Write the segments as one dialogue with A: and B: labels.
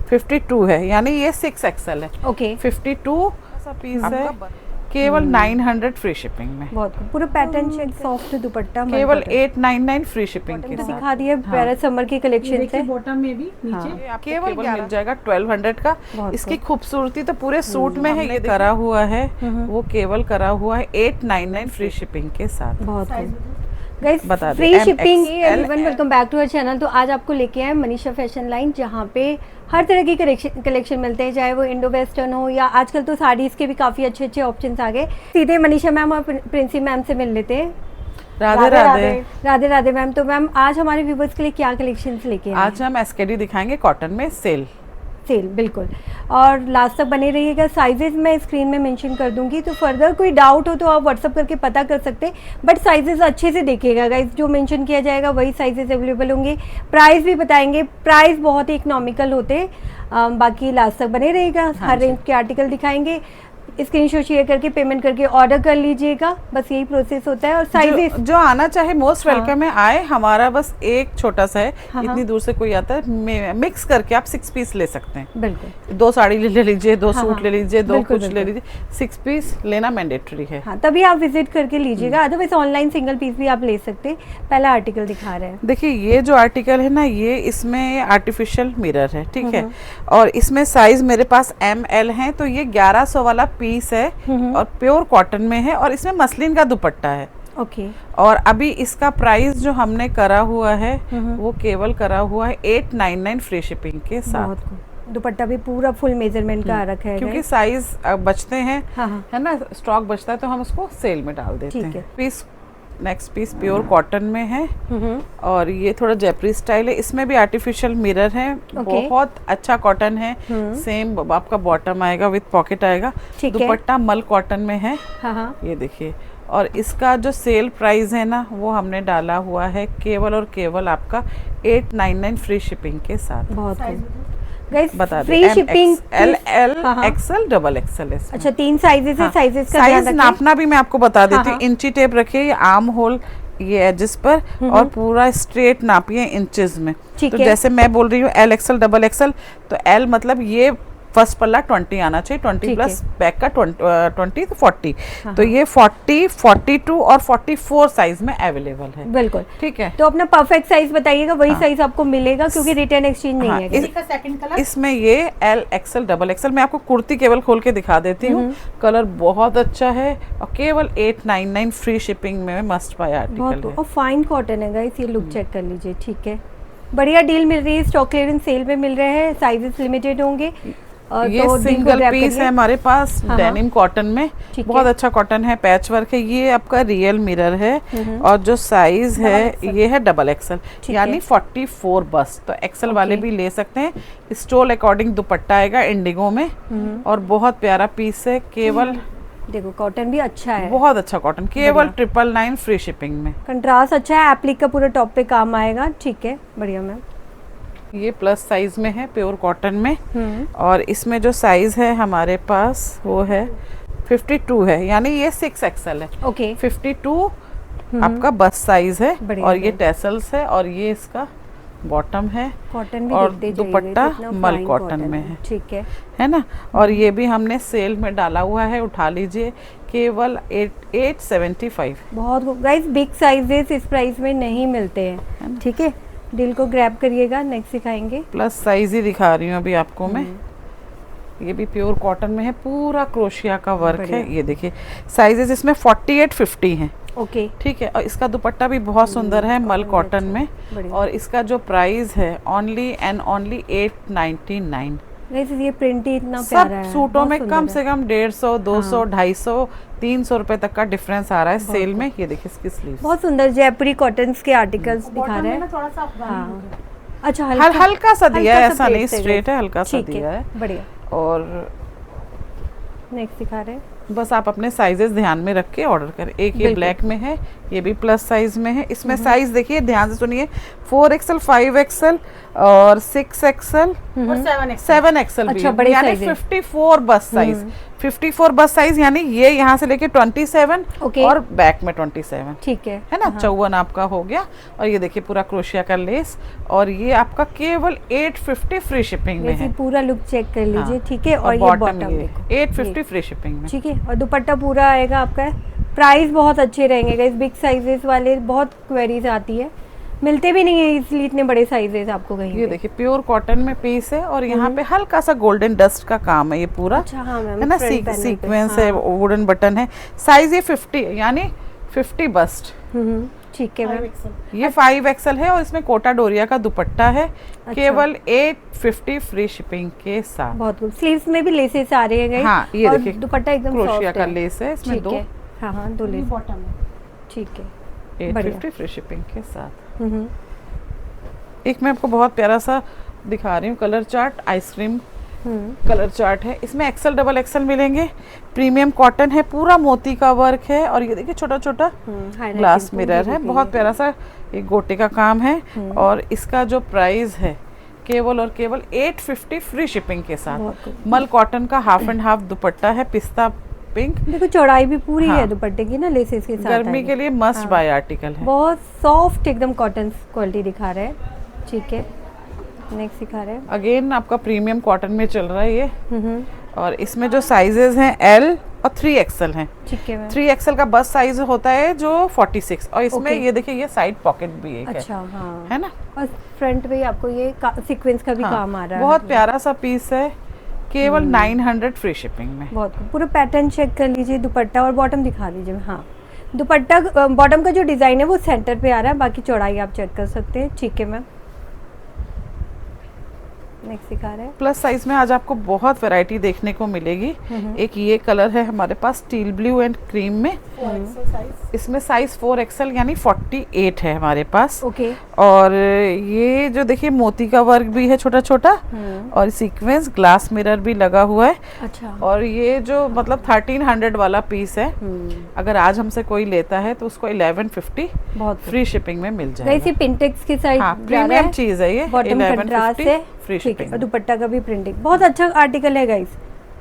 A: 52 है, यानी ये 6XL है।
B: ओके
A: 52 सा पीस है, केवल 900 फ्री शिपिंग में।
B: बहुत पूरा पैटर्न शेड सॉफ्ट दुपट्टा
A: केवल 899 फ्री शिपिंग के
B: तो
A: साथ।
B: दिखा दिया प्यारा समर की कलेक्शन है।
C: बॉटम में भी नीचे
A: ये आपको केवल मिल जाएगा 1200 का।
B: बहुत
A: इसकी खूबसूरती तो पूरे सूट में है। ये करा हुआ है, वो केवल करा हुआ है 899 फ्री शिपिंग के साथ।
B: बहुत गाइस
A: बता दें,
B: free shipping.
A: MXL,
B: everyone welcome back to our channel. तो आज आपको लेके आए मनीषा फैशन लाइन, जहाँ पे हर तरह की कलेक्शन मिलते हैं, चाहे वो इंडो वेस्टर्न हो या आजकल तो साड़ीज के भी काफ़ी अच्छे अच्छे ऑप्शंस आ गए। सीधे मनीषा मैम और प्रिंसी मैम से मिल लेते हैं।
A: राधे राधे।
B: राधे राधे मैम। तो मैम आज हमारे व्यूवर्स के लिए क्या कलेक्शंस लेके आए?
A: आज हम एसकेडी दिखाएंगे कॉटन में सेल
B: बिल्कुल, और लास्ट तक बने रहिएगा। साइजेस मैं स्क्रीन में मेंशन कर दूंगी, तो फर्दर कोई डाउट हो तो आप व्हाट्सअप करके पता कर सकते हैं, बट साइजेस अच्छे से देखिएगा गाइस, जो मेंशन किया जाएगा वही साइजेस अवेलेबल होंगे। प्राइस भी बताएंगे, प्राइस बहुत ही इकोनॉमिकल होते हैं। बाकी लास्ट तक बने रहिएगा। हर रेंज के आर्टिकल दिखाएंगे, स्क्रीनशॉट शेयर करके पेमेंट करके ऑर्डर कर लीजिएगा, बस यही प्रोसेस होता है। और साइजेस
A: जो आना चाहे मोस्ट वेलकम है, आए। हमारा बस एक छोटा सा है, इतनी दूर से कोई आता है, मिक्स करके आप 6 पीस ले सकते हैं।
B: बिल्कुल,
A: 2 साड़ी ले लीजिए, 2 सूट ले लीजिए, 2
B: बिल्कुल,
A: कुछ ले लीजिए, 6 पीस लेना मैंडेटरी है।
B: हाँ, तभी आप विजिट करके लीजिएगा, अदरवाइज ऑनलाइन सिंगल पीस भी आप ले सकते हैं। पहला आर्टिकल दिखा रहे हैं।
A: देखिए ये जो आर्टिकल है ना, ये इसमें आर्टिफिशियल मिरर है, ठीक है, और इसमें साइज मेरे पास ML है, तो ये 1100 वाला पीस है और प्योर कॉटन में है, और इसमें मसलिन का दुपट्टा है।
B: ओके
A: और अभी इसका प्राइस जो हमने करा हुआ है वो केवल करा हुआ है 899 फ्री शिपिंग के साथ।
B: दुपट्टा भी पूरा फुल मेजरमेंट का आ रखा है,
A: क्योंकि साइज बचते हैं,
B: हाँ।
A: है ना, स्टॉक बचता है, तो हम उसको सेल में डाल देते
B: ठीक है।
A: हैं। Piece next piece pure cotton में है, और ये थोड़ा जयपुरी स्टाइल है। इसमें भी आर्टिफिशियल मिरर है, बहुत अच्छा कॉटन है। सेम आपका बॉटम आएगा विद पॉकेट आएगा। दुपट्टा मल कॉटन में है, ये देखिए। और इसका जो सेल प्राइस है ना, वो हमने डाला हुआ है केवल और केवल आपका 899 फ्री शिपिंग के साथ।
B: बहुत गाइस
A: बता
B: free shipping
A: LL XL XXL।
B: अच्छा, 3 साइजेस है। साइजेस का
A: साइज नापना भी मैं आपको बता देती हूँ। इंची टेप रखिए, ये आर्म होल ये एजेस पर, और पूरा स्ट्रेट नापिए इंचेस में। तो जैसे मैं बोल रही हूँ LL XXL, तो L मतलब ये फर्स्ट पल्ला 20 आना चाहिए, 20 प्लस बैक का 20 तो 40। तो ये 40, 42 और 44 साइज में अवेलेबल है।
B: बिल्कुल
A: ठीक है,
B: तो अपना परफेक्ट साइज बताइएगा, वही साइज आपको मिलेगा, क्योंकि रिटर्न एक्सचेंज नहीं है।
C: इसका सेकंड कलर
A: इसमें ये LL XL XXL। मैं आपको कुर्ती केवल खोल के दिखा देती हूँ। कलर बहुत अच्छा है, और केवल 899 फ्री शिपिंग में मस्ट बाय आर्टिकल है।
B: और फाइन कॉटन है गाइस, ये लुक चेक कर लीजिए। ठीक है, बढ़िया डील मिल रही है, स्टॉक क्लियरेंस सेल में मिल रहे हैं, साइजेस लिमिटेड होंगे।
A: ये
B: तो
A: सिंगल पीस है हमारे पास डेनिम कॉटन में, बहुत अच्छा कॉटन है, पैच वर्क है। ये आपका रियल मिरर है, और जो साइज है ये है XXL, यानी 44 बस। तो XL वाले भी ले सकते हैं। स्टोल अकॉर्डिंग दुपट्टा आएगा इंडिगो में, और बहुत प्यारा पीस है। केवल
B: देखो कॉटन भी अच्छा है,
A: बहुत अच्छा कॉटन, केवल 999 फ्री शिपिंग में।
B: कंट्रास्ट अच्छा है, एप्लिक का पूरा टॉप पे काम आएगा। ठीक है, बढ़िया मैम।
A: ये प्लस साइज में है, प्योर कॉटन में, और इसमें जो साइज है हमारे पास वो है 52 है, यानी ये 6XL है।
B: ओके
A: 52 आपका बस साइज है, और ये टेसल्स है, और ये इसका बॉटम है,
B: कॉटन भी
A: और दुपट्टा मल कॉटन में है।
B: ठीक
A: है ना। और ये भी हमने सेल में डाला हुआ है, उठा लीजिए, केवल 875।
B: बहुत गाइस बिग साइजेस इस प्राइस में नहीं मिलते हैं। ठीक है, डील को ग्रैब करिएगा। नेक्स्ट दिखाएंगे,
A: प्लस साइज ही दिखा रही हूँ अभी आपको मैं। ये भी प्योर कॉटन में है, पूरा क्रोशिया का वर्क है। ये देखिए साइजेस इसमें 48, 50 हैं।
B: ओके
A: ठीक है, और इसका दुपट्टा भी बहुत सुंदर है, मल कॉटन में, और इसका जो प्राइस है ओनली एंड ओनली 899।
B: ये प्रिंट ही इतना प्यारा है,
A: सब सूटों में कम से कम 150, 200, 250, 300 रुपए तक का डिफरेंस आ रहा है सेल में। ये देखिए इसकी स्लीव्स
B: बहुत सुंदर जयपुरी कॉटन्स के आर्टिकल्स दिखा रहे हैं।
C: थोड़ा सा अफगानी
B: अच्छा,
A: हल्का सा दिया है, ऐसा नहीं स्ट्रेट है, हल्का सा दिया है।
B: बढ़िया।
A: और
B: नेक्स्ट दिखा रहे हैं,
A: बस आप अपने साइजेस ध्यान में रख के ऑर्डर करें। एक ये ब्लैक में है, ये भी प्लस साइज में है। इसमें साइज देखिए, ध्यान से सुनिए, 4XL, 5XL, और 6XL
C: और 7X
A: 7XL भी
B: अच्छा,
A: है,
B: बड़े
A: यानी
B: size है।
A: 54 बस साइज, 54 बस साइज, यानी ये यहाँ से लेके 27
B: ओके।
A: और बैक में 27,
B: ठीक है।
A: है ना, 54 आपका हो गया। और ये देखिए पूरा क्रोशिया का लेस, और ये आपका केवल 850 फ्री शिपिंग में
B: वैसे
A: है।
B: पूरा लुक चेक कर लीजिए।
A: हाँ,
B: ठीक है। और ये बॉटम देखो
A: 850 फ्री शिपिंग में।
B: ठीक है। और दुपट्टा पूरा आएगा आपका। प्राइस बहुत अच्छे रहेंगे गाइस, बिग साइजेस वाले बहुत क्वेरीज आती है, मिलते भी नहीं है इसलिए इतने बड़े साइजेस आपको कहीं
A: ये
B: पे।
A: देखिए प्योर कॉटन में पीस है, और यहाँ पे हल्का सा गोल्डन डस्ट का काम है ये पूरा।
B: अच्छा हाँ मैम,
A: है ना,
B: फ्रंट पैनल पे।
A: सीक्वेंस है,
B: हाँ।
A: वुडन बटन है। साइज ये 50 यानी 50 बस्ट।
B: ठीक है मैम।
C: 5XL
A: ये 5XL है, और इसमें कोटा डोरिया का दुपट्टा है। केवल 850 फ्री शिपिंग के साथ।
B: बहुत गुड। स्लीव्स में भी लेसेस आ रहे हैं गाइस।
A: हाँ, ये
B: और
A: देखिए
B: दुपट्टा एकदम
A: क्रोशिया
B: सॉफ्ट
A: का
B: है।
A: लेस है, इसमें
B: ठीक
A: दो।
B: है। हाँ हाँ, दो लेस।
C: बॉटम है।
B: ठीक है।
A: 850 फ्री शिपिंग के साथ।
B: हम्म।
A: एक मैं आपको बहुत प्यारा सा दिखा रही हूँ colour chart, ice cream colour chart है। इसमें एक्सेल डबल एक्सेल मिलेंगे। प्रीमियम कॉटन है, पूरा मोती का वर्क है, और ये देखिए छोटा छोटा ग्लास मिरर है, बहुत प्यारा सा एक गोटे का काम है। और इसका जो प्राइस है केवल और केवल 850 फ्री शिपिंग के साथ। मल कॉटन का हाफ एंड हाफ दुपट्टा है, पिस्ता पिंक।
B: देखो चौड़ाई भी पूरी
A: हाँ।
B: है दुपट्टे की ना, लेसेस के साथ।
A: गर्मी
B: आएगी।
A: के लिए मस्ट
B: हाँ।
A: बाय आर्टिकल है।
B: बहुत सॉफ्ट एकदम कॉटन क्वालिटी दिखा रहे हैं। ठीक है। नेक्स्ट दिखा रहे हैं।
A: अगेन आपका प्रीमियम कॉटन में चल रहा है ये।
B: हम्म।
A: और इसमें जो साइजेस हैं L और 3XL हैं।
B: ठीक है मैम।
A: 3XL का बस साइज होता है जो 46, और इसमें
B: ओके।
A: ये देखिए ये साइड पॉकेट भी एक
B: अच्छा हाँ।
A: है ना।
B: और फ्रंट पे आपको ये सीक्वेंस का भी
A: हाँ,
B: काम आ रहा है।
A: बहुत प्यारा सा पीस है, केवल 900 फ्री शिपिंग में।
B: बहुत पूरा पैटर्न चेक कर लीजिए। दुपट्टा और बॉटम दिखा दीजिए। हाँ, दुपट्टा बॉटम का जो डिजाइन है वो सेंटर पे आ रहा है, बाकी चौड़ाई आप चेक कर सकते हैं। ठीक है मैम। नेक्स्ट दिखा रहे हैं।
A: प्लस साइज में आज आपको बहुत वैरायटी देखने को मिलेगी। एक ये कलर है हमारे पास स्टील ब्लू एंड क्रीम में।
C: 4XL size.
A: इसमें साइज 4XL यानी 48 है हमारे पास।
B: ओके।
A: और ये जो देखिए मोती का वर्क भी है छोटा छोटा, और सीक्वेंस ग्लास मिरर भी लगा हुआ है।
B: अच्छा।
A: और ये जो मतलब 1300 वाला पीस है, अगर आज हमसे कोई लेता है तो उसको 1150
B: बहुत
A: फ्री शिपिंग में मिल
B: वैसे
A: जाएगा।
B: पिंटेक्स के साइड
A: हाँ, प्रीमियम चीज है ये।
B: बॉटम कंट्रास्ट है।
A: फ्री
B: ठीक है।
A: शिपिंग।
B: और दुपट्टा का भी प्रिंटिंग बहुत अच्छा आर्टिकल है गाइस,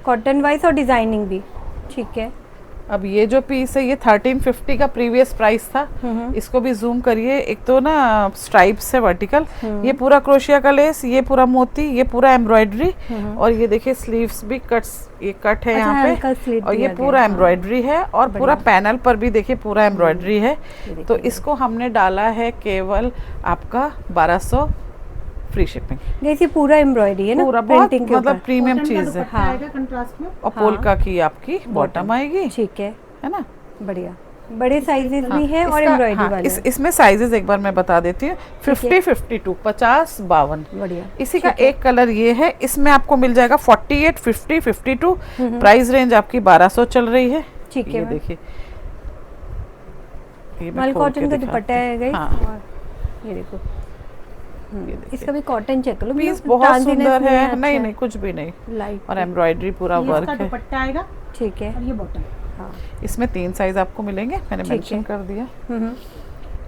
B: कॉटन वाइज और डिजाइनिंग भी। ठीक है।
A: अब ये जो पीस है ये 1350 का प्रीवियस प्राइस था। इसको भी जूम करिए। एक तो ना स्ट्राइप्स है वर्टिकल, ये पूरा क्रोशिया का लेस, ये पूरा मोती, ये पूरा एम्ब्रॉयडरी, और ये देखिए स्लीव्स भी कट्स, ये कट है
B: अच्छा,
A: यहाँ
B: हल्का
A: पे,
B: slit
A: और ये
B: दिया गया,
A: पूरा
B: हाँ।
A: एम्ब्रॉयडरी है, और पूरा पैनल पर भी देखिए पूरा एम्ब्रॉयडरी है। तो इसको हमने डाला है केवल आपका 1200 फ्री शिपिंग।
B: जैसे पूरा एम्ब्रॉयडरी है ना,
A: पूरा बहुत
B: प्रिंटिंग के
A: मतलब
B: ऊपर।
A: प्रीमियम
C: कॉटन का
A: चीज है।
C: दुपट्टा आएगा कंट्रास्ट में।
A: और पोल्का की आपकी बॉटम आएगी,
B: ठीक है।
A: है ना।
B: बढ़िया, बड़े साइजेस भी हैं और
A: इसका-
B: एम्ब्रॉयडरी
A: हाँ,
B: वाले।
A: इसमें साइजेस एक बार मैं बता देती हूँ। 50, 52, 50, 52।
B: बढ़िया।
A: इसी का एक कलर ये है, इसमें आपको मिल जाएगा 48, 50, 52। प्राइस रेंज आपकी 1200 चल रही है।
B: ठीक है
A: ये
B: मैम।
A: देखिए, ये मैं
B: मल
A: खोल
B: कॉटन
A: के
B: का
A: दिखाती
B: दुपट्टा है
A: हूँ।
B: गाइस।
A: हाँ,
B: और ये देखो,
A: ये देखिए।
B: इसका भी कॉटन चेक कर लो।
A: पीस
B: मतलब
A: बहुत
B: danciness
A: सुंदर
B: नहीं
A: है।
B: अच्छा
A: नहीं नहीं, कुछ भी नहीं।
B: लाइट।
A: और एम्ब्रॉयडरी पूरा
C: ये
A: वर्क
C: इसका
A: है।
C: दुपट्टा आएगा
B: ठीक है।
C: और ये बॉटम।
B: हाँ।
A: इसमें 3 साइज आपको मिलेंगे, मैंने
B: ठीक
A: मेंशन
B: है।
A: कर दिया।
B: हम्म।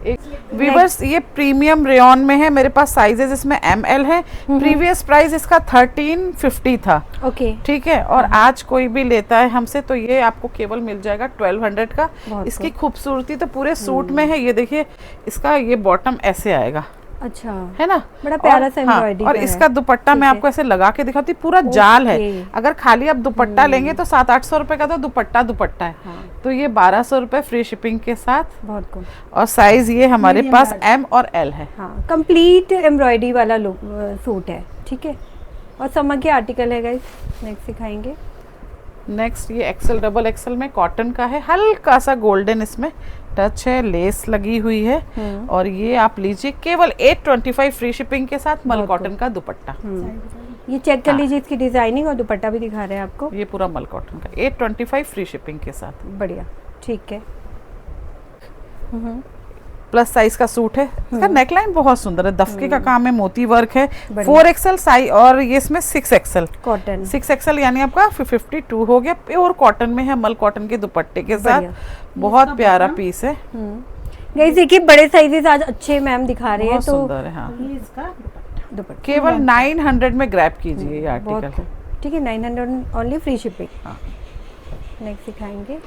A: एक वीवर्स, ये प्रीमियम रेयॉन में है, मेरे पास साइजेस इसमें ML है। प्रीवियस प्राइस इसका 1350 था।
B: ओके।
A: ठीक है। और आज कोई भी लेता है हमसे तो ये आपको केवल मिल जाएगा 1200 का।
B: बहुत
A: इसकी खूबसूरती तो पूरे सूट में है। ये देखिए, इसका ये बॉटम ऐसे आएगा,
B: अच्छा,
A: है ना।
B: बड़ा प्यारा सा
A: हाँ,
B: एम्ब्रॉयडरी
A: और
B: का है।
A: इसका दुपट्टा मैं
B: ठीक है।
A: आपको ऐसे लगा के दिखाती हूँ, पूरा जाल है।
B: ओके।
A: अगर खाली आप दुपट्टा लेंगे तो 700-800 रुपए का तो दुपट्टा है।
B: हाँ।
A: तो ये 1200 रुपए फ्री शिपिंग के साथ।
B: बहुत कम।
A: और साइज ये हमारे
C: Medium
A: पास
C: large।
A: M और L है।
B: हाँ, कंप्लीट एम्ब्रॉयडरी वाला लुक सूट है। ठीक है। और समर के आर्टिकल है गाइस। नेक्स्ट दिखाएंगे।
A: नेक्स्ट ये एक्सेल डबल एक्सेल में कॉटन का है, हल्का सा गोल्डन इसमें टच है, लेस लगी हुई है। और ये आप लीजिए केवल 825 फ्री शिपिंग के साथ मल कॉटन का दुपट्टा।
B: ये चेक कर लीजिए, इसकी डिजाइनिंग और दुपट्टा भी दिखा रहे हैं आपको।
A: ये पूरा मल कॉटन का 825 फ्री शिपिंग के साथ।
B: बढ़िया। ठीक है।
A: प्लस साइज का सूट है। इसका नेकलाइन बहुत सुंदर है, दफके का काम है, मोती वर्क है।
B: बढ़िया।
A: 4XL साइज, और ये इसमें 6XL।
B: कॉटन।
A: 6XL यानी आपका 52 हो गया। प्योर कॉटन में है, मल कॉटन के दुपट्टे के साथ।
B: बढ़िया।
A: बहुत प्यारा पीस है,
B: गाइस देखिए, बड़े साइजेस आज अच्छे मैम दिखा रहे हैं
A: बहुत
B: तो
A: सुंदर है। हाँ,
C: ये इसका दुपट्टा।
B: दुपट्टा
A: केवल 900 में ग्रैब कीजिए ये आर्टिकल।
B: ठीक है, 900 ओनली, फ्री शिपिंग।
A: हाँ।
B: नेक्स्ट दिखाएंगे,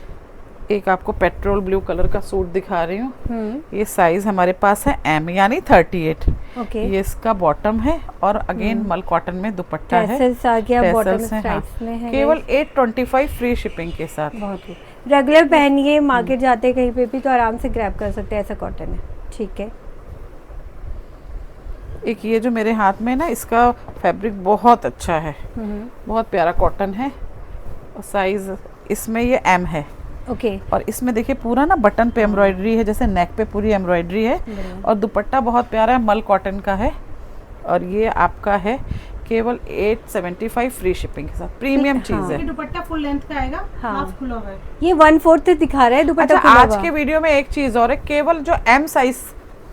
A: एक आपको पेट्रोल ब्लू कलर का सूट दिखा रही हूँ। ये साइज हमारे पास है एम यानी 38।
B: ओके,
A: ये इसका बॉटम है और अगेन मल कॉटन में दुपट्टा है।
B: टैसल्स आ गया, बॉटम
A: टैसल्स हैं,
B: स्ट्राइप्स में है।
A: केवल 825 फ्री शिपिंग के साथ।
B: बहुत ही रेगुलर पहनिए, मार्केट जाते कहीं पे भी तो आराम से ग्रैब कर सकते हैं, ऐसा कॉटन है। ठीक है,
A: एक ये जो मेरे हाथ में ना, इसका फैब्रिक बहुत अच्छा है, बहुत प्यारा कॉटन है और साइज इसमें ये एम है।
B: ओके,
A: और इसमें देखिए पूरा ना बटन पे एम्ब्रॉयडरी है, जैसे नेक पे पूरी एम्ब्रॉयडरी है और दुपट्टा बहुत प्यारा है, मल कॉटन का है और ये आपका है केवल 875 फ्री शिपिंग के साथ। प्रीमियम चीज है।
C: ये दुपट्टा फुल लेंथ का आएगा, हाफ खुला हुआ है।
B: ये 1/4 दिखा रहा है दुपट्टा।
A: अच्छा, आज के वीडियो में एक चीज और है, केवल जो एम साइज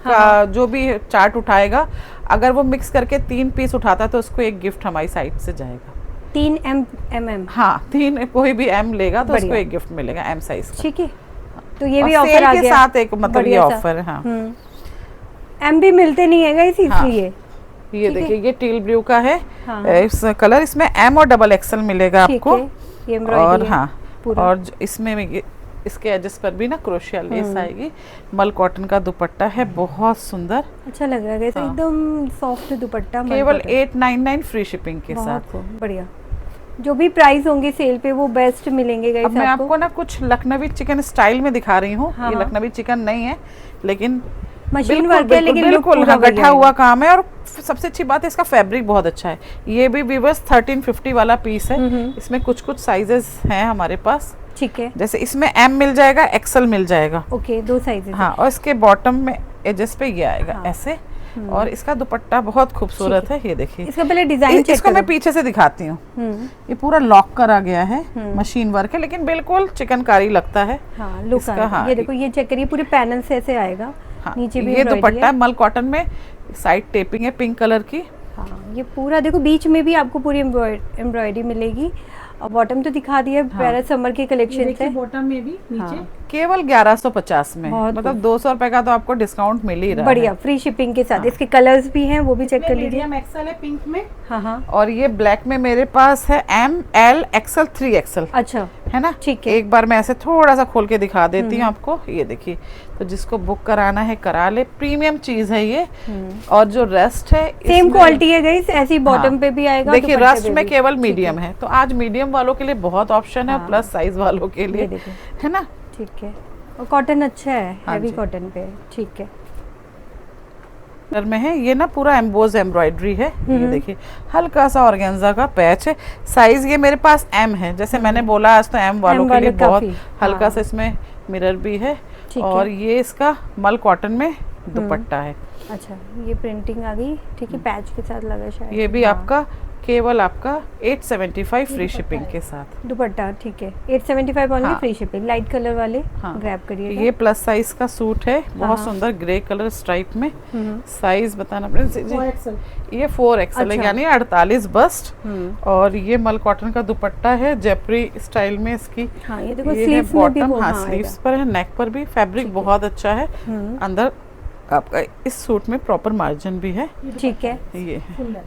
A: का जो भी चार्ट उठाएगा, अगर वो मिक्स करके 3 पीस उठाता है तो उसको एक गिफ्ट हमारी साइड से जाएगा।
B: 3 mm।
A: हाँ, 3 कोई भी एम लेगा तो उसको एक गिफ्ट मिलेगा एम साइज का।
B: ठीक है, तो ये भी
A: और
B: ऑफर
A: सेल
B: आ
A: के
B: गया
A: साथ एक मतलब ये ऑफर है। हाँ,
B: एम भी मिलते नहीं है गाइस, इसलिए
A: ये देखिए ये टील ब्लू का है।
B: हाँ।
A: इस कलर इसमें एम और डबल एक्सएल मिलेगा आपको।
B: ये
A: और
B: एम्ब्रॉयडरी है
A: हाँ,
B: पूरा।
A: और इसमें इसके एजेस पर भी ना क्रोशिया लेस आएगी। मल कॉटन का दुपट्टा है, बहुत सुंदर,
B: अच्छा लग रहा है गाइस, एकदम सॉफ्ट दुपट्टा।
A: केवल 899 फ्री शिपिंग के साथ।
B: बहुत बढ़िया, जो भी प्राइस होंगे सेल पे वो बेस्ट मिलेंगे गाइस।
A: अब मैं आपको ना कुछ लखनवी चिकन स्टाइल में दिखा रही हूँ। ये लखनवी चिकन नहीं है, लेकिन
B: मशीन वर्क है, लेकिन
A: बिल्कुल गठा हुआ काम है। और सबसे अच्छी बात है इसका फैब्रिक बहुत अच्छा है। ये भी वीवर्स 1350 वाला पीस है। इसमें कुछ कुछ साइजेस हैं हमारे पास।
B: ठीक है,
A: जैसे इसमें एम मिल जाएगा, एक्सएल मिल जाएगा।
B: Okay, 2 sizes.
A: हाँ, और इसके बॉटम में एजेस पे ये आएगा ऐसे। और इसका दुपट्टा बहुत खूबसूरत है, ये देखिए।
B: इसका पहले डिजाइन चेक
A: इसको मैं पीछे से दिखाती हूँ। ये पूरा लॉक करा गया है, मशीन वर्क है, लेकिन बिल्कुल चिकनकारी लगता है।
B: हाँ, लुक
A: इसका। हाँ,
B: ये देखो, ये चेक करिए, पूरे पैनल से ऐसे आएगा।
A: हाँ,
B: नीचे भी
A: ये दुपट्टा है मल कॉटन में, साइड टेपिंग है पिंक कलर की।
B: हाँ, ये पूरा देखो, बीच में भी आपको पूरी एम्ब्रॉयडरी मिलेगी। और बॉटम तो दिखा दिया, प्यारा समर की कलेक्शन है।
C: बॉटम में भी नीचे
A: केवल 1150 में, मतलब 200 रुपए का तो आपको डिस्काउंट मिल ही रहा है।
B: बढ़िया, फ्री शिपिंग के साथ। इसके कलर्स भी हैं, वो भी चेक कर लीजिए।
C: मीडियम एक्सेल है पिंक में।
B: हाँ,
A: और ये ब्लैक में मेरे पास है एम, एल, एक्सएल, 3XL।
B: अच्छा,
A: है ना।
B: ठीक है,
A: एक बार मैं ऐसे थोड़ा सा खोल के दिखा देती हूँ आपको। ये देखिए, तो जिसको बुक कराना है करा ले, प्रीमियम चीज है ये। और जो रेस्ट है
B: सेम क्वालिटी है गाइस, ऐसी बॉटम पे भी आएगा।
A: देखिए रस्ट में केवल मीडियम है, तो आज मीडियम वालों के लिए बहुत ऑप्शन है, प्लस साइज वालों के लिए, है ना।
B: ठीक है, और कॉटन अच्छा है, हैवी कॉटन पे। ठीक है,
A: में है ये ना, पूरा एम्बोज एम्ब्रॉयडरी है। ये देखिए, हल्का सा ऑर्गेन्जा का पैच है। साइज ये मेरे पास एम है, जैसे मैंने बोला आज तो एम वालों के लिए बहुत हल्का सा इसमें मिरर भी है। और ये इसका मल कॉटन में दुपट्टा है।
B: अच्छा, ये प्रिंटिंग आ गई। ठीक है, पैच के साथ लगा शायद।
A: ये भी आपका केवल आपका 875 फ्री शिपिंग के साथ
B: दुपट्टा। ठीक है, 875 only, free shipping. Light colour वाले ग्रैब करिए।
A: ये प्लस साइज का सूट है, बहुत सुंदर ग्रे कलर स्ट्राइप में। साइज बताना पड़ेगा, ये 4XL है, यानी 48 बस्ट। और ये मल कॉटन का दुपट्टा है, जयपुरी स्टाइल में इसकी।
B: हाँ, ये देखो स्लीव्स में भी
A: बॉटम, हाँ स्लीव्स पर है, नेक पर भी फैब्रिक बहुत अच्छा है। अंदर आपका इस सूट में प्रॉपर मार्जिन भी है।
B: ठीक है,
A: ये है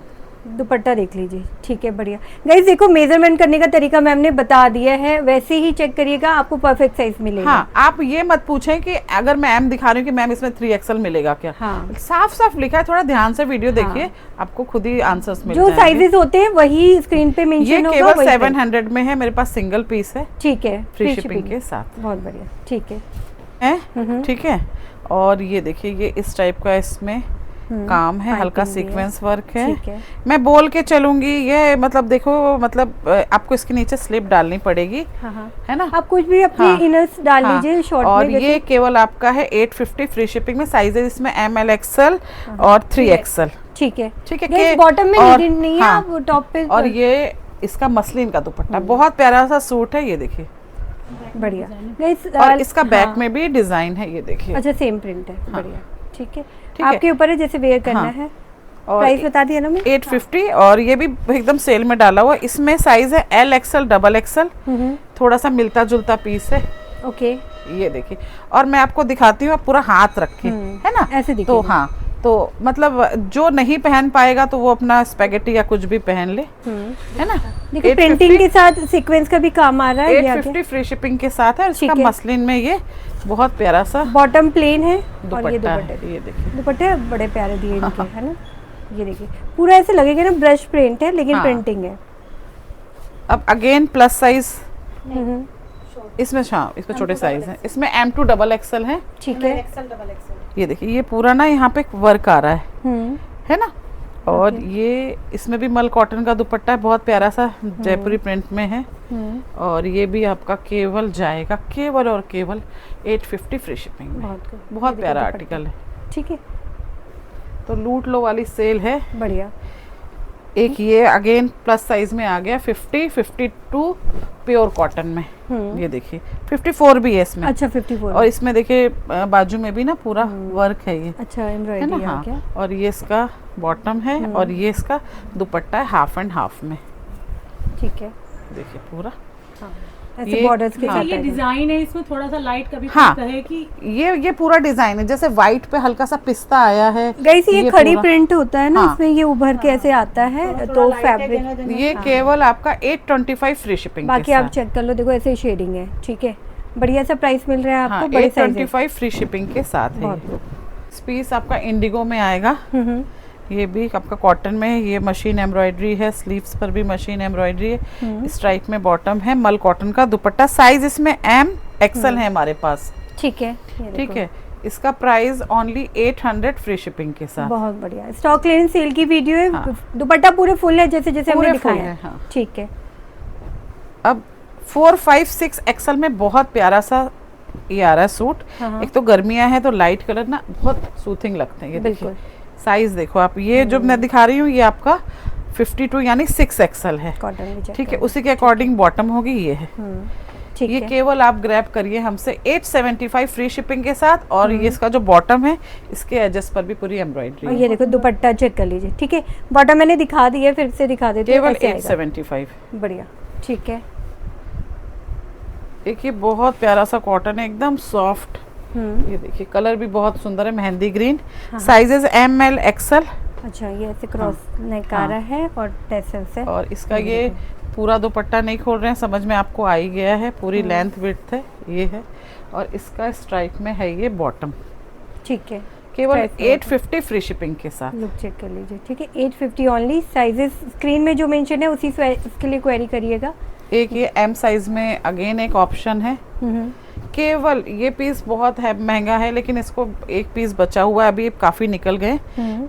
B: दुपट्टा देख लीजिए। ठीक है, बढ़िया गाइस। देखो, मेजरमेंट करने का तरीका मैम ने बता दिया है, वैसे ही चेक करिएगा, आपको परफेक्ट साइज मिलेगा।
A: हाँ, आप ये मत पूछें कि अगर मैं एम दिखा रही हूँ कि मैम इसमें 3XL मिलेगा क्या।
B: हाँ,
A: साफ साफ लिखा है, थोड़ा ध्यान से वीडियो देखिए, आपको खुद ही आंसर्स मिल
B: जाएंगे। जो साइजेस होते हैं वही स्क्रीन पे मेंशन होगा।
A: ये केवल 700 में है, मेरे पास सिंगल पीस है।
B: ठीक है,
A: फ्री शिपिंग के साथ।
B: बहुत बढ़िया। ठीक है,
A: ठीक है। और ये देखिए, ये इस टाइप का इसमें काम है, हल्का सीक्वेंस वर्क है। मैं बोल के चलूंगी, ये मतलब देखो, मतलब आपको इसके नीचे स्लिप डालनी पड़ेगी। है ना।
B: आप कुछ भी अपनी इनर्स डाल लीजिए शॉर्ट में।
A: और ये केवल आपका है 850 फ्री शिपिंग में। साइजेस इसमें ML, XL और 3XL।
B: ठीक है,
A: ठीक है।
B: बॉटम में नीडेड नहीं है, आप टॉप पे।
A: और ये इसका मसलिन का दुपट्टा, बहुत प्यारा सा सूट है, ये देखिए,
B: बढ़िया।
A: और इसका बैक में भी डिजाइन है, ये देखिए।
B: अच्छा, सेम प्रिंट है। बढ़िया। ठीक है, आपके ऊपर है जैसे वेयर करना है। और प्राइस बता दिया ना मैं,
A: 850। और ये भी एकदम सेल में डाला हुआ। इसमें साइज है L, XL, डबल XL। थोड़ा सा मिलता जुलता पीस है।
B: ओके,
A: ये देखिए, और मैं आपको दिखाती हूँ, आप पूरा हाथ रखे, है ना,
B: ऐसे
A: तो हाँ, तो मतलब जो नहीं पहन पाएगा तो वो अपना स्पेगेटी या कुछ भी पहन ले, है ना।
B: देखिए प्रिंटिंग के साथ सीक्वेंस का भी काम आ रहा है।
A: 850 फ्री शिपिंग के साथ है। इसका मसलिन में ये बहुत प्यारा सा
B: बॉटम प्लेन है और ये
A: दुपट्टा, ये देखिए
B: दुपट्टे बड़े प्यारे दिए इनके, है ना। ये देखिए पूरा ऐसे लगेगा ना ब्रश प्रिंट है लेकिन प्रिंटिंग है।
A: अब अगेन प्लस साइज इसमें, इसमें छोटे साइज हैं, इसमें M2 डबल एक्सल है,
B: ठीक है।
C: Excel double XL.
A: ये देखिए ये पूरा ना यहाँ पे वर्क आ रहा है ना। और ये इसमें भी मल कॉटन का दुपट्टा है, बहुत प्यारा सा जयपुरी प्रिंट में है। और ये भी आपका केवल जाएगा केवल और केवल 850 फ्री शिपिंग में। बहुत प्यारा आर्टिकल है,
B: ठीक है।
A: तो लूट लो वाली सेल है,
B: बढ़िया।
A: एक ये अगेन प्लस साइज में आ गया 50 52 प्योर कॉटन में। ये देखिए 54 भी है इसमें।
B: अच्छा 54।
A: और इसमें देखिए बाजू में भी ना पूरा वर्क है ये,
B: अच्छा
A: है
B: एम्ब्रॉयडरी
A: ना।
B: आ गया।
A: हाँ, और ये इसका बॉटम है और ये इसका दुपट्टा है हाफ एंड हाफ में,
B: ठीक है।
A: देखिए पूरा
B: ऐसे बॉर्डर्स के साथ
C: ये डिजाइन है इसमें थोड़ा सा लाइट, कभी
A: हाँ,
C: कहे कि
A: ये पूरा डिजाइन है, जैसे व्हाइट पे हल्का सा पिस्ता आया है।
B: गाइस ये खड़ी प्रिंट होता है ना,
A: हाँ,
B: इसमें ये उभर के ऐसे आता है तो फैब्रिक
A: ये केवल आपका 825 फ्री शिपिंग।
B: बाकी आप चेक कर लो, देखो ऐसे शेडिंग है, ठीक है। बढ़िया सा प्राइस मिल रहा है आपको, बड़े साइज
A: 825 फ्री शिपिंग के साथ है। पीस आपका इंडिगो में आएगा, ये भी आपका कॉटन में है। ये मशीन एम्ब्रॉयडरी है, स्लीव्स पर भी मशीन एम्ब्रॉयडरी है, स्ट्राइप में बॉटम है, मल कॉटन का दुपट्टा। साइज इसमें M XL है हमारे पास,
B: ठीक है।
A: ठीक है। इसका प्राइस ओनली 800 फ्री शिपिंग के साथ।
B: बहुत बढ़िया स्टॉक क्लियरेंस सेल की वीडियो है। हाँ। दुपट्टा पूरे फुल है जैसे जैसे हमने दिखाया है,
A: हाँ।
B: ठीक है।
A: अब 4 5 6 XL में बहुत प्यारा सा ये आ रहा है सूट। एक तो गर्मियां है तो लाइट कलर ना बहुत सूथिंग लगते हैं। ये देखिए साइज देखो आप, ये जो मैं दिखा रही हूँ ये आपका 52 यानी 6 XL है, ठीक है। उसी के अकॉर्डिंग बॉटम होगी, ये है। ये केवल आप ग्रैब करिए हमसे 875 फ्री शिपिंग के साथ। और ये इसका जो बॉटम है इसके एजेस पर भी पूरी एम्ब्रॉयडरी है।
B: ये देखो दुपट्टा चेक कर लीजिए, ठीक है। बॉटम मैंने दिखा दिया, फिर से दिखा देते हैं,
A: केवल 875।
B: बढ़िया, ठीक है।
A: एक ये बहुत प्यारा सा कॉटन है, एकदम सॉफ्ट। ये देखिए कलर भी बहुत सुंदर है, mehndi green. Sizes M L XL।
B: अच्छा ये ऐसे क्रॉस नेक आ रहा है और टेसल्स है।
A: और इसका ये पूरा दुपट्टा नहीं खोल रहे हैं, समझ में आपको आ ही गया है, पूरी लेंथ विड्थ है ये है। और इसका स्ट्राइप में है ये बॉटम,
B: ठीक है।
A: केवल 850 फ्री शिपिंग के साथ।
B: लुक चेक कर लीजिए, ठीक है। 850 ओनली। साइजेस स्क्रीन में जो मेंशन है उसी से इसके लिए क्वेरी करिएगा।
A: एक ये M साइज में अगेन एक ऑप्शन है। केवल ये पीस बहुत है महंगा है, लेकिन इसको एक पीस बचा हुआ है, अभी काफी निकल गए।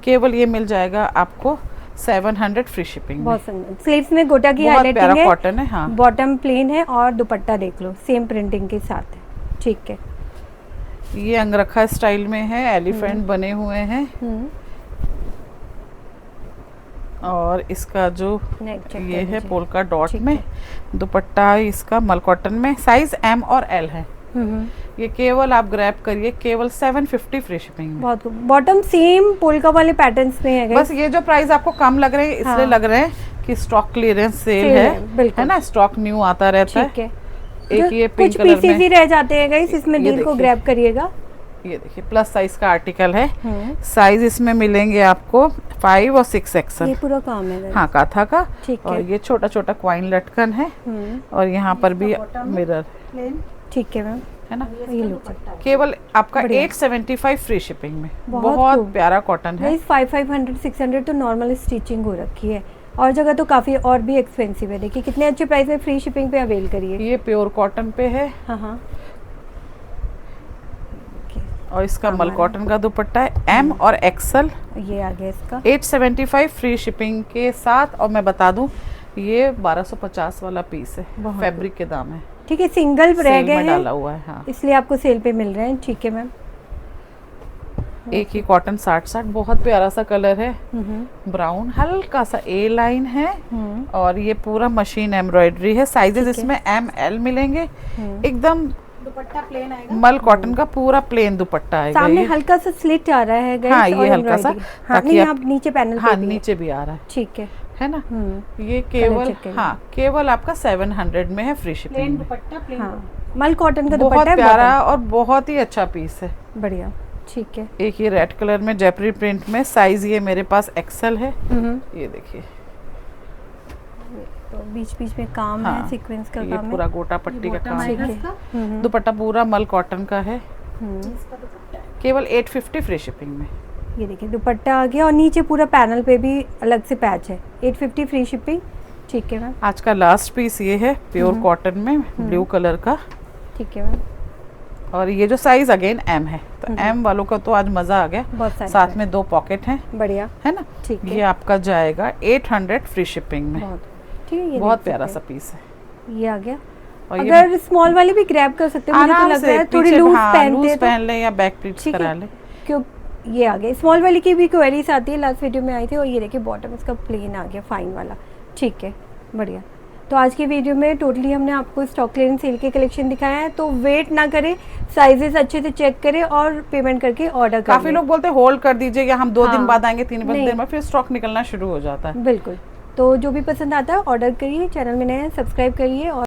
A: केवल ये मिल जाएगा आपको 700 फ्री शिपिंग।
B: बहुत सुंदर स्लीव्स में गोटा की हाईलाइटिंग है,
A: कॉटन है, हाँ।
B: बॉटम प्लेन है और दुपट्टा देख लो सेम प्रिंटिंग के साथ है, ठीक है।
A: ये अंगरखा स्टाइल में है, एलिफेंट बने हुए हैं। और इसका जो ये है पोल्का डॉट में दुपट्टा, इसका मल कॉटन में। साइज M और L है। ये केवल आप ग्रैब करिए, केवल 750 फ्री शिपिंग में।
B: बहुत बॉटम सेम पोल्का वाले पैटर्न्स में है।
A: बस ये जो प्राइस आपको कम लग रहे हैं इसलिए लग रहे हैं कि स्टॉक क्लियरेंस सेल है ना, स्टॉक न्यू आता रहता है। एक ये पिंक कलर में
B: कुछ पीसेस ही रह जाते हैं गाइस, इसमें डील को ग्रैब करिएगा।
A: ये देखिए प्लस साइज का आर्टिकल है। साइज इसमें मिलेंगे आपको 5 और 6 XL।
B: ये पूरा काम है,
A: हाँ, काथा का। और ये छोटा छोटा क्वाइन लटकन है। और यहाँ पर भी मिरर,
B: ठीक है मैम,
A: है ना।
B: ये लो
A: केवल आपका 875 फ्री शिपिंग में। बहुत प्यारा कॉटन है।
B: 500 600 तो नॉर्मल स्टिचिंग हो रखी है, और जगह तो काफी और भी एक्सपेंसिव है। देखिए कितने अच्छे प्राइस में फ्री शिपिंग पे अवेल करिए।
A: ये प्योर कॉटन पे है।
B: हाँ।
A: और इसका मल कॉटन का दुपट्टा है M और XL।
B: ये आ गया इसका
A: 875 फ्री शिपिंग के साथ। और मैं बता दूं ये 1250 वाला पीस है, फैब्रिक के दाम है,
B: ठीक है। सिंगल रह गए हैं,
A: डाला हुआ है, हाँ।
B: इसलिए आपको सेल पे मिल रहे हैं, ठीक है मैम।
A: एक ही कॉटन 60 बहुत प्यारा सा कलर है, ब्राउन, हल्का सा A लाइन है। और ये पूरा मशीन एम्ब्रॉयडरी है। साइजेस इसमें M L मिलेंगे। एकदम
C: दुपट्टा प्लेन आएगा,
A: मल कॉटन का पूरा प्लेन दुपट्टा आएगा।
B: सामने हल्का सा स्लिट आ रहा है गाइस।
A: हाँ, ये हल्का सा,
B: ताकि आप नीचे पैनल
A: हाँ नीचे भी आ रहा है,
B: ठीक है
A: ना। ये केवल हाँ केवल आपका 700 में है फ्री शिपिंग।
C: दुपट्टा प्लेन,
B: मल कॉटन का दुपट्टा
A: बहुत प्यारा और बहुत ही अच्छा पीस है।
B: बढ़िया, ठीक है।
A: एक ये रेड कलर में जयपुरी प्रिंट में, साइज ये मेरे पास एक्सेल है। ये देखिए,
B: तो बीच बीच में काम है, सीक्वेंस का
A: ये
B: काम
A: पूरा
B: है।
A: गोटा पट्टी का काम
B: ठीक
A: है।
B: है।
A: दुपट्टा पूरा मल कॉटन का है, केवल 850 फ्री शिपिंग में।
B: ये देखिए दुपट्टा आ गया और नीचे पूरा पैनल पे भी अलग से पैच है, 850 फ्री शिपिंग। ठीक है मैम।
A: आज का लास्ट पीस ये है प्योर कॉटन में ब्लू कलर का।
B: ठीक है मैम।
A: और ये जो साइज अगेन एम है, तो एम वालों का तो आज मजा आ गया।
B: बहुत सारे
A: साथ में 2 पॉकेट हैं,
B: बढ़िया
A: है ना।
B: ठीक है।
A: ये आपका जाएगा 800 फ्री शिपिंग में।
B: बहुत ठीक है। ये
A: बहुत
B: देख
A: प्यारा
B: सकते
A: सा पीस है।
B: हैं। ये आ गया।
A: और
B: अगर स्मॉल वाले भी ग्रैब कर सकते हैं, मुझे तो
A: आराम
B: लग
A: से
B: रहा है थोड़ी
A: पीछे,
B: लूज
A: हाँ,
B: पहनते
A: लूज
B: हैं तो
A: पहन ले या बैक प्लीट्स
B: ठीक
A: करा
B: है।
A: ले।
B: क्यों ये आ गया, स्मॉल वाली की भी क्वेरीज आती है, लास्ट वीडियो में आई थी। और ये देखिए बॉटम इसका प्लेन आ गया, फाइन वाला। ठीक है, बढ़िया। तो आज की वीडियो में टोटली हमने आपको स्टॉक क्लियरेंस सेल के कलेक्शन दिखाया है। तो वेट ना करें, साइजेस अच्छे से चेक करें और पेमेंट करके ऑर्डर करें।
A: काफी लोग बोलते हैं होल्ड कर दीजिए या हम 2 दिन
B: हाँ,
A: बाद आएंगे, 3
B: नहीं।
A: दिन बाद, फिर स्टॉक निकलना शुरू हो जाता है।
B: बिल्कुल। तो जो भी पसंद आता है ऑर्डर करिए, चैनल में नए हैं सब्सक्राइब करिए और